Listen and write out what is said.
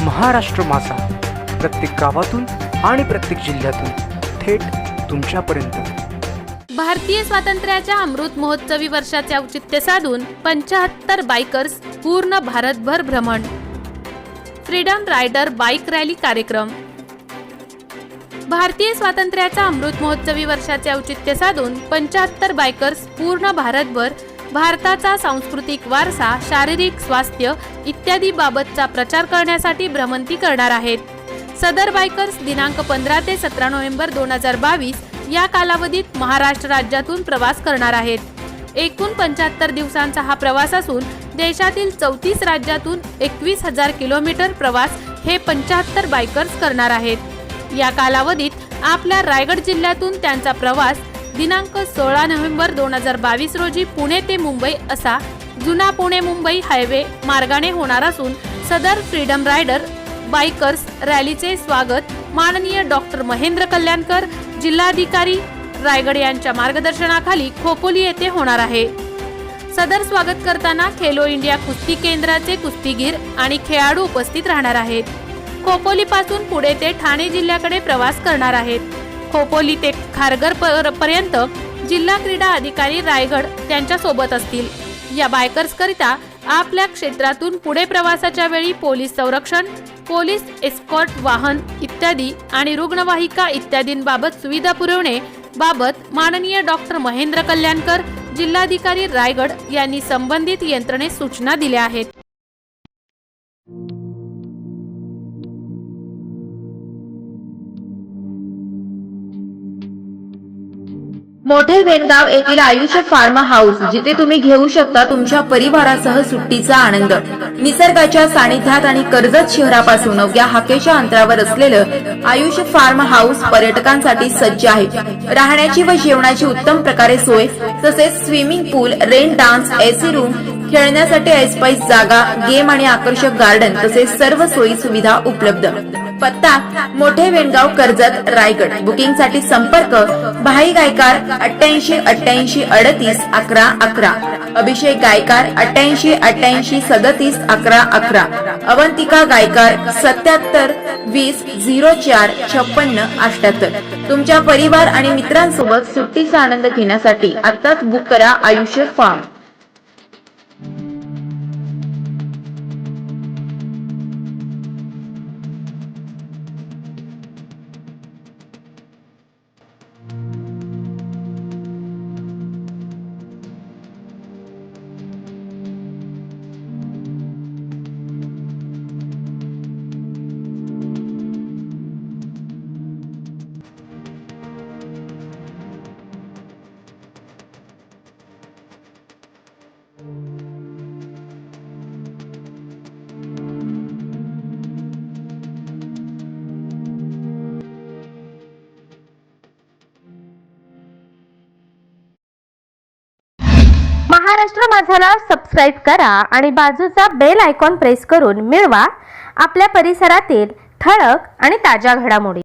महाराष्ट्र माझा, प्रत्येक गावातून आणि प्रत्येक जिल्ह्यातून थेट तुमच्यापर्यंत। भारतीय स्वातंत्र्याच्या अमृत महोत्सवी वर्षाचे औचित्य साधून 75 बायकर्स पूर्ण भारतभर भ्रमण। फ्रीडम रायडर बाईक रॅली कार्यक्रम। भारतीय स्वातंत्र्याच्या अमृत महोत्सवी वर्षाचे औचित्य साधून 75 बायकर्स पूर्ण भारतभर भारताचा सांस्कृतिक वारसा, शारीरिक स्वास्थ्य इत्यादी बाबतचा प्रचार करण्यासाठी भ्रमंती करणार आहेत। सदर बायकर्स दिनांक 15 ते 17 नोव्हेंबर 2022 या कालावधीत महाराष्ट्र राज्यातून प्रवास करणार आहेत। एकूण 75 दिवसांचा हा प्रवास असून देशातील 34 राज्यातून 21,000 किलोमीटर प्रवास हे 75 बायकर्स करणार आहेत। या कालावधीत आपल्या रायगड जिल्ह्यातून त्यांचा प्रवास दिनांक 16 नोव्हेंबर 2022 रोजी पुणे ते मुंबई असा जुना पुणे मुंबई हायवे मार्गाने होणार असून सदर फ्रीडम रायडर बायकर्स रॅलीचे स्वागत माननीय डॉक्टर महेंद्र कल्याणकर, जिल्हाधिकारी रायगड यांच्या मार्गदर्शनाखाली खोपोली येथे होणार आहे। सदर स्वागत करताना खेलो इंडिया कुस्ती केंद्राचे कुस्तीगीर आणि खेळाडू उपस्थित राहणार आहेत। खोपोली पासून पुढे ते ठाणे जिल्ह्याकडे प्रवास करणार आहेत। खोपोली ते खारघर पर्यंत जिल्हा क्रीडा अधिकारी रायगड त्यांच्या सोबत असतील। या बायकर्स करिता आपल्या क्षेत्रातून पुढे प्रवासाच्या वेळी पोलीस संरक्षण, पोलीस एस्कॉर्ट वाहन इत्यादी आणि रुग्णवाहिका इत्यादींबाबत सुविधा पुरवणे बाबत माननीय डॉक्टर महेंद्र कल्याणकर, जिल्हाधिकारी रायगड यांनी संबंधित यंत्रणेस सूचना दिल्या आहेत। मोठे वेणगाव येथील आयुष्य फार्म हाऊस, जिथे तुम्ही घेऊ शकता तुमच्या परिवारासह सुट्टीचा आनंद। निसर्गाच्या सानिध्यात आणि कर्जत शहरापासून अवघ्या हाकेच्या अंतरावर असलेलं आयुष्य फार्म हाऊस पर्यटकांसाठी सज्ज आहे। राहण्याची व जेवणाची उत्तम प्रकारे सोय, तसेच स्विमिंग पूल, रेन डान्स, एसी रूम, खेळण्यासाठी ऐसपैस जागा, गेम आणि आकर्षक गार्डन तसेच सर्व सोयी सुविधा उपलब्ध। पत्ता मोठे वेणगाव, कर्जत, रायगड। बुकिंग साठी संपर्क भाई गायकार 88 88 38 11 11, अभिषेक गायकार 88 88 37 11 11, अवंतिका गायकार 77 20 04 56 78। तुमच्या परिवार आणि मित्रांसोबत सुट्टीचा आनंद घेण्यासाठी आताच बुक करा आयुष्य फार्म। महाराष्ट्र माझाला सबस्क्राइब करा आणि बाजूचा बेल आयकॉन प्रेस करून मिळवा आपल्या परिसरातील ठळक आणि ताज्या घडामोडी।